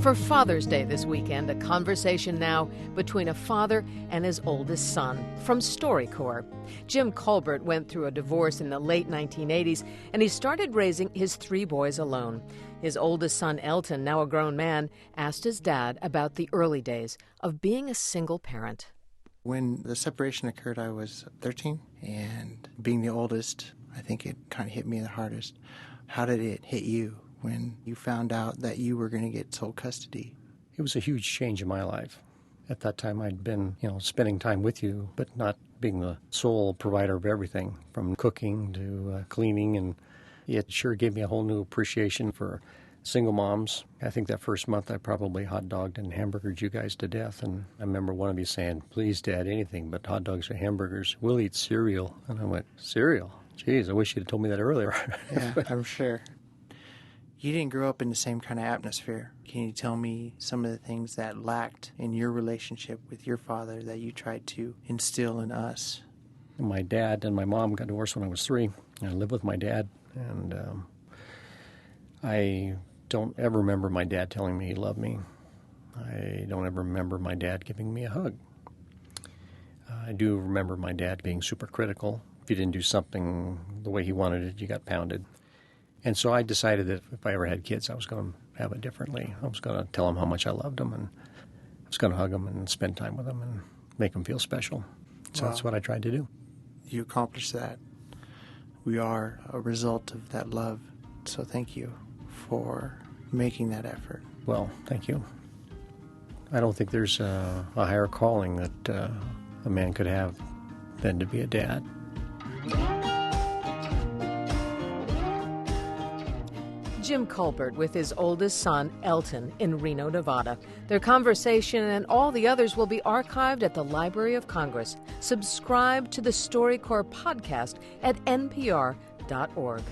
For Father's Day this weekend, a conversation now between a father and his oldest son from StoryCorps. Jim Colbert went through a divorce in the late 1980s, and he started raising his 3 boys alone. His oldest son, Elton, now a grown man, asked his dad about the early days of being a single parent. When the separation occurred, I was 13, and being the oldest, I think it kind of hit me the hardest. How did it hit you when you found out that you were going to get sole custody? It was a huge change in my life. At that time, I'd been, spending time with you, but not being the sole provider of everything, from cooking to cleaning, and it sure gave me a whole new appreciation for single moms. I think that first month I probably hot dogged and hamburgered you guys to death, and I remember one of you saying, "Please, Dad, anything but hot dogs or hamburgers. We'll eat cereal." And I went, "Cereal? Geez, I wish you'd have told me that earlier." Yeah, I'm sure. You didn't grow up in the same kind of atmosphere. Can you tell me some of the things that lacked in your relationship with your father that you tried to instill in us? My dad and my mom got divorced when I was 3. I lived with my dad, and I don't ever remember my dad telling me he loved me. I don't ever remember my dad giving me a hug. I do remember my dad being super critical. If you didn't do something the way he wanted it, you got pounded. And so I decided that if I ever had kids, I was going to have it differently. I was going to tell them how much I loved them, and I was going to hug them and spend time with them and make them feel special. So That's what I tried to do. You accomplished that. We are a result of that love. So thank you for making that effort. Well, thank you. I don't think there's a higher calling that a man could have than to be a dad. Jim Colbert with his oldest son, Elton, in Reno, Nevada. Their conversation and all the others will be archived at the Library of Congress. Subscribe to the StoryCorps podcast at npr.org.